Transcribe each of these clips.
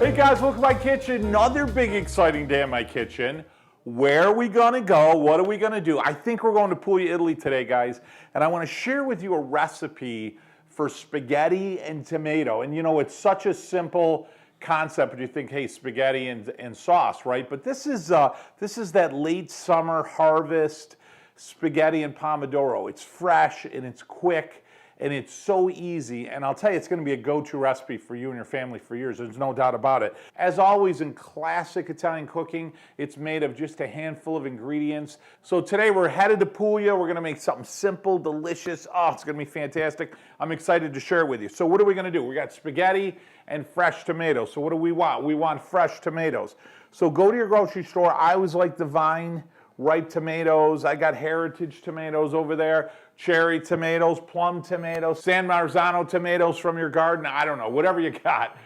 Hey guys, welcome to my kitchen. Another big exciting day in my kitchen. Where are we gonna go? What are we gonna do? I think we're going to Puglia, Italy today, guys. And I wanna share with you a recipe for spaghetti and tomato. And you know, it's such a simple concept when you think, hey, spaghetti and sauce, right? But this is that late summer harvest spaghetti and pomodoro. It's fresh and it's quick and it's so easy, and I'll tell you, it's gonna be a go-to recipe for you and your family for years, there's no doubt about it. As always in classic Italian cooking, it's made of just a handful of ingredients. So today we're headed to Puglia, we're gonna make something simple, delicious, oh, it's gonna be fantastic. I'm excited to share it with you. So what are we gonna do? We got spaghetti and fresh tomatoes. So what do we want? We want fresh tomatoes. So go to your grocery store. I always like the vine ripe tomatoes. I got heritage tomatoes over there, cherry tomatoes, plum tomatoes, San Marzano tomatoes from your garden. I don't know, whatever you got,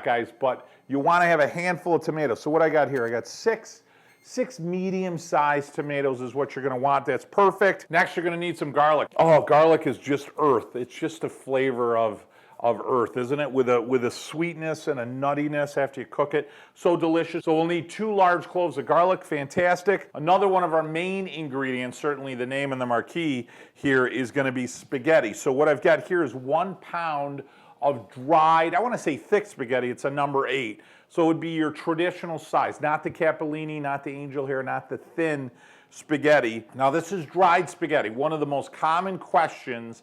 guys. But you want to have a handful of tomatoes. So what I got here, I got six medium-sized tomatoes is what you're going to want. That's perfect. Next, you're going to need some garlic. Oh, garlic is just earth. It's just a flavor of earth, isn't it? With a sweetness and a nuttiness after you cook it. So delicious. So we'll need 2 large cloves of garlic. Fantastic. Another one of our main ingredients, certainly the name and the marquee here, is going to be spaghetti. So what I've got here is 1 pound of dried, I want to say thick spaghetti. It's a number 8. So it would be your traditional size, not the capellini, not the angel hair, not the thin spaghetti. Now this is dried spaghetti. One of the most common questions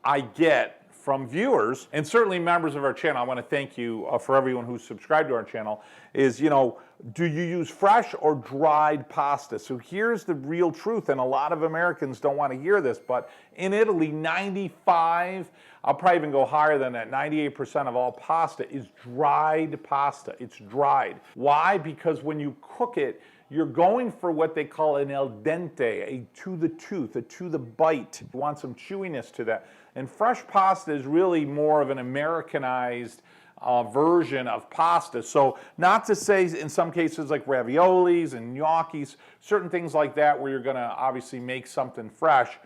I get from viewers, and certainly members of our channel, I want to thank you for everyone who's subscribed to our channel, is, you know, do you use fresh or dried pasta? So here's the real truth, and a lot of Americans don't want to hear this, but in Italy, 95, I'll probably even go higher than that, 98% of all pasta is dried pasta. It's dried. Why? Because when you cook it, you're going for what they call an al dente, a to the tooth, a to the bite. You want some chewiness to that. And fresh pasta is really more of an Americanized version of pasta. So not to say in some cases like raviolis and gnocchis, certain things like that where you're gonna obviously make something fresh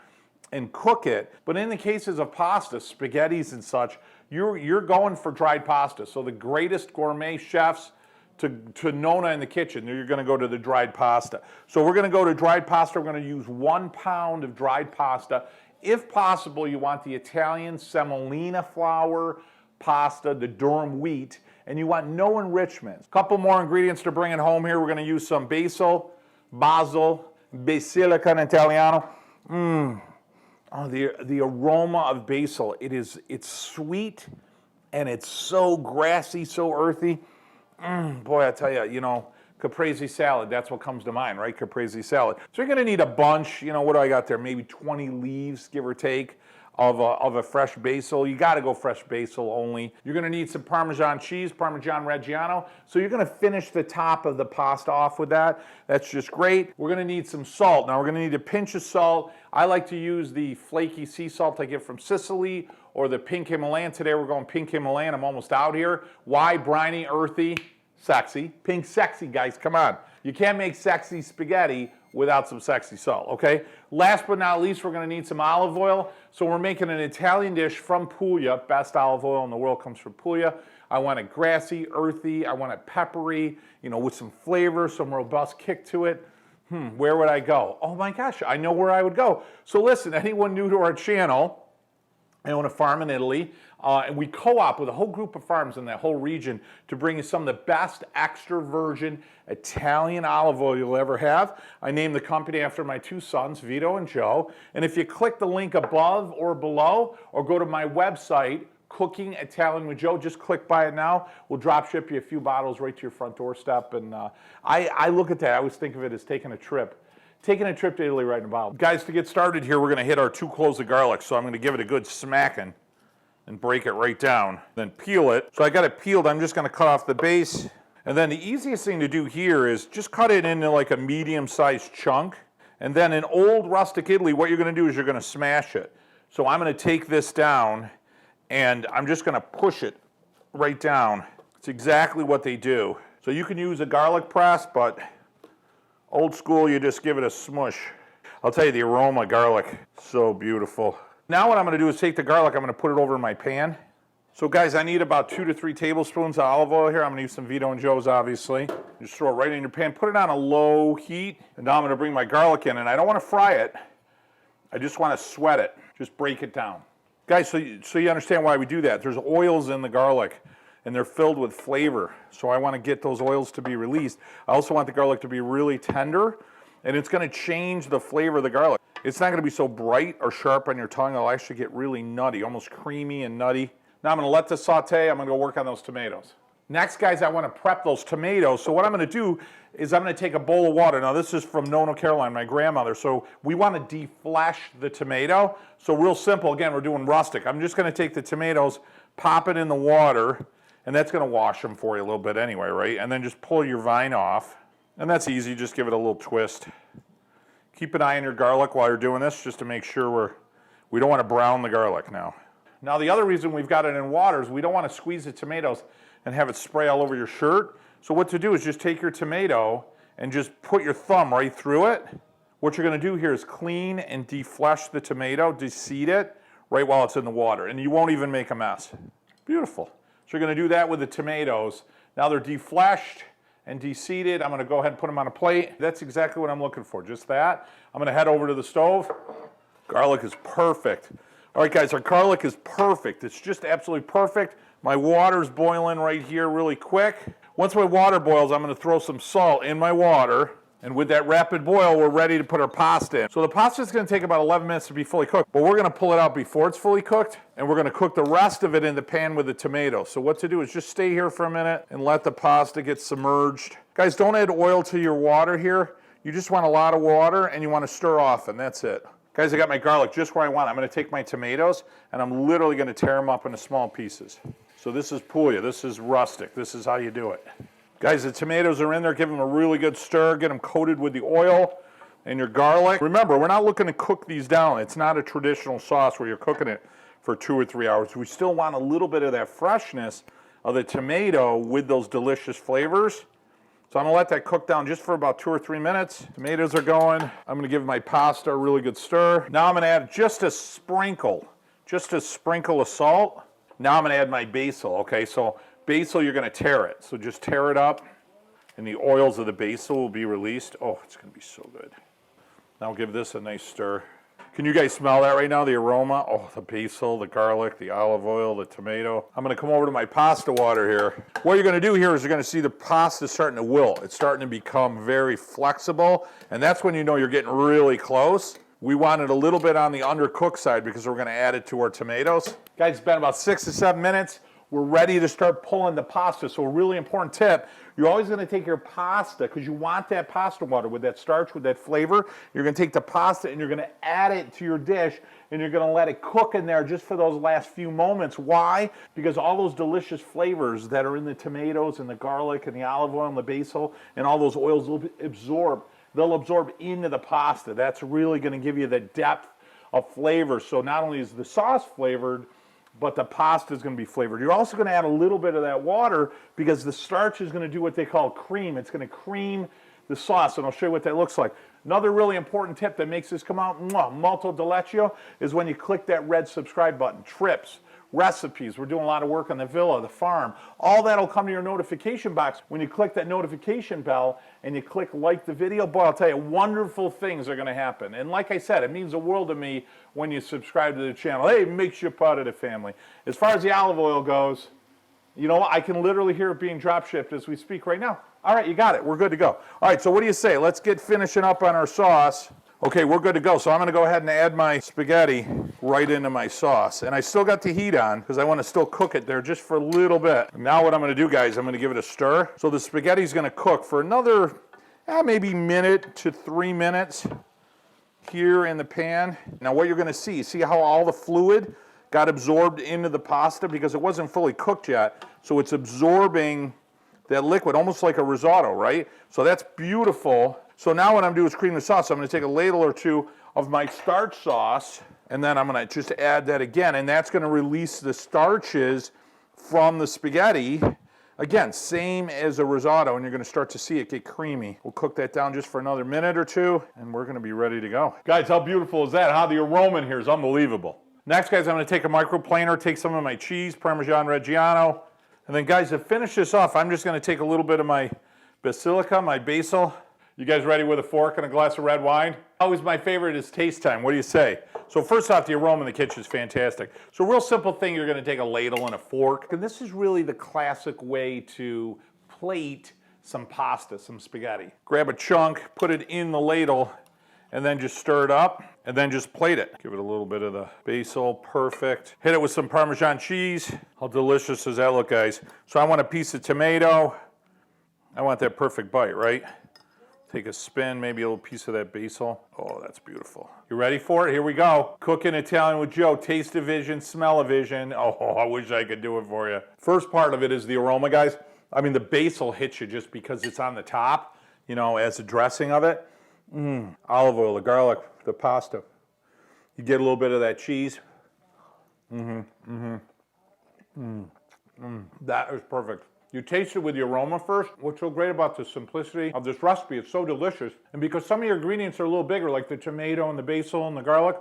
and cook it. But in the cases of pasta, spaghettis and such, you're going for dried pasta. So the greatest gourmet chefs to Nona in the kitchen, you're gonna go to the dried pasta. So we're gonna go to dried pasta. We're gonna use 1 pound of dried pasta. If possible, you want the Italian semolina flour pasta, the durum wheat, and you want no enrichments. A couple more ingredients to bring it home here. We're gonna use some basil, basilica in Italiano. Oh, the aroma of basil. It's sweet and it's so grassy, so earthy. Boy, I tell you, you know, caprese salad, that's what comes to mind, right? Caprese salad. So you're gonna need a bunch, you know, what do I got there? Maybe 20 leaves, give or take, of a fresh basil. You gotta go fresh basil only. You're gonna need some Parmesan cheese, Parmesan Reggiano. So you're gonna finish the top of the pasta off with that. That's just great. We're gonna need some salt. Now we're gonna need a pinch of salt. I like to use the flaky sea salt I get from Sicily or the pink Himalayan. Today we're going pink Himalayan. I'm almost out here. Why? Briny, earthy, sexy. Pink sexy, guys, come on. You can't make sexy spaghetti without some sexy salt, okay? Last but not least, we're gonna need some olive oil. So we're making an Italian dish from Puglia. Best olive oil in the world comes from Puglia. I want it grassy, earthy, I want it peppery, you know, with some flavor, some robust kick to it. Where would I go? Oh my gosh, I know where I would go. So listen, anyone new to our channel, I own a farm in Italy, and we co-op with a whole group of farms in that whole region to bring you some of the best extra virgin Italian olive oil you'll ever have. I named the company after my 2 sons, Vito and Joe. And if you click the link above or below, or go to my website, Cooking Italian with Joe, just click by it now. We'll drop ship you a few bottles right to your front doorstep. And I look at that, I always think of it as taking a trip to Italy right about. Guys, to get started here, we're gonna hit our 2 cloves of garlic. So I'm gonna give it a good smacking and break it right down. Then peel it. So I got it peeled, I'm just gonna cut off the base. And then the easiest thing to do here is just cut it into like a medium-sized chunk. And then in old rustic Italy, what you're gonna do is you're gonna smash it. So I'm gonna take this down and I'm just gonna push it right down. It's exactly what they do. So you can use a garlic press, but old school, you just give it a smush. I'll tell you, the aroma of garlic, so beautiful. Now what I'm gonna do is take the garlic, I'm gonna put it over in my pan. So guys, I need about 2 to 3 tablespoons of olive oil here. I'm gonna use some Vito and Joe's, obviously. Just throw it right in your pan, put it on a low heat, and now I'm gonna bring my garlic in, and I don't wanna fry it. I just wanna sweat it, just break it down. Guys, so you understand why we do that. There's oils in the garlic, and they're filled with flavor. So I wanna get those oils to be released. I also want the garlic to be really tender, and it's gonna change the flavor of the garlic. It's not gonna be so bright or sharp on your tongue. It'll actually get really nutty, almost creamy and nutty. Now I'm gonna let this saute. I'm gonna go work on those tomatoes. Next, guys, I wanna prep those tomatoes. So what I'm gonna do is I'm gonna take a bowl of water. Now this is from Nona Caroline, my grandmother. So we wanna deflesh the tomato. So real simple, again, we're doing rustic. I'm just gonna take the tomatoes, pop it in the water, and that's gonna wash them for you a little bit anyway, right? And then just pull your vine off. And that's easy, just give it a little twist. Keep an eye on your garlic while you're doing this, just to make sure we don't wanna brown the garlic now. Now the other reason we've got it in water is we don't want to squeeze the tomatoes and have it spray all over your shirt. So what to do is just take your tomato and just put your thumb right through it. What you're going to do here is clean and deflesh the tomato, deseed it, right while it's in the water. And you won't even make a mess. Beautiful. So you're going to do that with the tomatoes. Now they're defleshed and deseeded. I'm going to go ahead and put them on a plate. That's exactly what I'm looking for, just that. I'm going to head over to the stove. Garlic is perfect. All right, guys, our garlic is perfect. It's just absolutely perfect. My water's boiling right here really quick. Once my water boils, I'm gonna throw some salt in my water. And with that rapid boil, we're ready to put our pasta in. So the pasta is gonna take about 11 minutes to be fully cooked, but we're gonna pull it out before it's fully cooked, and we're gonna cook the rest of it in the pan with the tomatoes. So what to do is just stay here for a minute and let the pasta get submerged. Guys, don't add oil to your water here. You just want a lot of water, and you wanna stir often, that's it. Guys, I got my garlic just where I want. I'm going to take my tomatoes, and I'm literally going to tear them up into small pieces. So this is Puglia. This is rustic. This is how you do it. Guys, the tomatoes are in there. Give them a really good stir. Get them coated with the oil and your garlic. Remember, we're not looking to cook these down. It's not a traditional sauce where you're cooking it for 2 or 3 hours. We still want a little bit of that freshness of the tomato with those delicious flavors. So I'm gonna let that cook down just for about 2 or 3 minutes. Tomatoes are going. I'm gonna give my pasta a really good stir. Now I'm gonna add just a sprinkle of salt. Now I'm gonna add my basil, okay? So basil, you're gonna tear it. So just tear it up, and the oils of the basil will be released. Oh, it's gonna be so good. Now I'll give this a nice stir. Can you guys smell that right now, the aroma? Oh, the basil, the garlic, the olive oil, the tomato. I'm gonna come over to my pasta water here. What you're gonna do here is you're gonna see the pasta starting to wilt. It's starting to become very flexible, and that's when you know you're getting really close. We want it a little bit on the undercooked side because we're gonna add it to our tomatoes. Guys, it's been about 6 to 7 minutes. We're ready to start pulling the pasta. So a really important tip, you're always gonna take your pasta, because you want that pasta water with that starch, with that flavor. You're gonna take the pasta and you're gonna add it to your dish, and you're gonna let it cook in there just for those last few moments. Why? Because all those delicious flavors that are in the tomatoes and the garlic and the olive oil and the basil and all those oils will absorb. They'll absorb into the pasta. That's really gonna give you the depth of flavor. So not only is the sauce flavored, but the pasta is going to be flavored. You're also going to add a little bit of that water because the starch is going to do what they call cream. It's going to cream the sauce, and I'll show you what that looks like. Another really important tip that makes this come out molto deleccio is when you click that red subscribe button. Trips, recipes, we're doing a lot of work on the villa, the farm. All that'll come to your notification box. When you click that notification bell and you click like the video, boy, I'll tell you, wonderful things are going to happen. And like I said, it means the world to me when you subscribe to the channel. Hey, it makes you part of the family. As far as the olive oil goes, you know, I can literally hear it being drop shipped as we speak right now. All right, you got it. We're good to go. All right, so what do you say? Let's get finishing up on our sauce. Okay, we're good to go. So I'm going to go ahead and add my spaghetti right into my sauce. And I still got the heat on because I want to still cook it there just for a little bit. Now what I'm going to do, guys, I'm going to give it a stir. So the spaghetti is going to cook for another maybe minute to 3 minutes here in the pan. Now what you're going to see how all the fluid got absorbed into the pasta because it wasn't fully cooked yet. So it's absorbing that liquid almost like a risotto, right? So that's beautiful. So now what I'm doing is cream the sauce. So I'm going to take a ladle or two of my starch sauce, and then I'm going to just add that again, and that's going to release the starches from the spaghetti. Again, same as a risotto, and you're going to start to see it get creamy. We'll cook that down just for another minute or two, and we're going to be ready to go. Guys, how beautiful is that? How the aroma in here is unbelievable. Next, guys, I'm gonna take a microplaner, take some of my cheese, Parmesan Reggiano, and then, guys, to finish this off, I'm just gonna take a little bit of my basilica, my basil. You guys ready with a fork and a glass of red wine? Always my favorite is taste time. What do you say? So first off, the aroma in the kitchen is fantastic. So real simple thing, you're gonna take a ladle and a fork, and this is really the classic way to plate some pasta, some spaghetti. Grab a chunk, put it in the ladle, and then just stir it up, and then just plate it. Give it a little bit of the basil, perfect. Hit it with some Parmesan cheese. How delicious does that look, guys? So I want a piece of tomato. I want that perfect bite, right? Take a spin, maybe a little piece of that basil. Oh, that's beautiful. You ready for it? Here we go. Cooking Italian with Joe. Taste-o-vision, smell-o-vision. Oh, I wish I could do it for you. First part of it is the aroma, guys. I mean, the basil hits you just because it's on the top, you know, as a dressing of it. Olive oil, the garlic, the pasta. You get a little bit of that cheese. That is perfect. You taste it with the aroma first. What's so great about the simplicity of this recipe, it's so delicious. And because some of your ingredients are a little bigger, like the tomato and the basil and the garlic,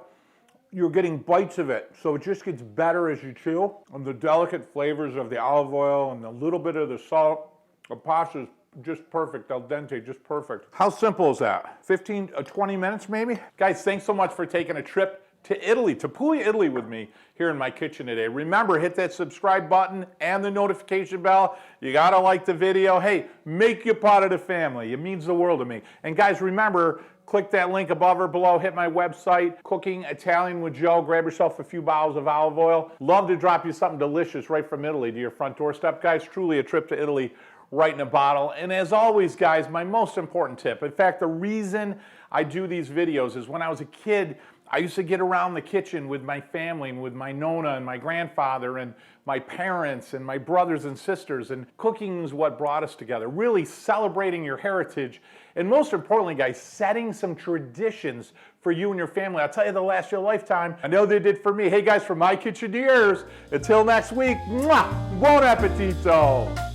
you're getting bites of it. So it just gets better as you chew. And the delicate flavors of the olive oil and a little bit of the salt, the pasta is just perfect, al dente, just perfect. How simple is that? 15, 20 minutes maybe? Guys, thanks so much for taking a trip to Italy, to Puglia, Italy with me here in my kitchen today. Remember, hit that subscribe button and the notification bell. You gotta like the video. Hey, make you part of the family. It means the world to me. And guys, remember, click that link above or below, hit my website, Cooking Italian with Joe. Grab yourself a few bottles of olive oil. Love to drop you something delicious right from Italy to your front doorstep. Guys, truly a trip to Italy right in a bottle. And as always, guys, my most important tip, in fact, the reason I do these videos is when I was a kid, I used to get around the kitchen with my family and with my nonna and my grandfather and my parents and my brothers and sisters, and cooking is what brought us together, really celebrating your heritage, and most importantly, guys, setting some traditions for you and your family. I'll tell you, they'll last your lifetime. I know they did for me. Hey guys, from my kitchen to yours, until next week, mwah, buon appetito!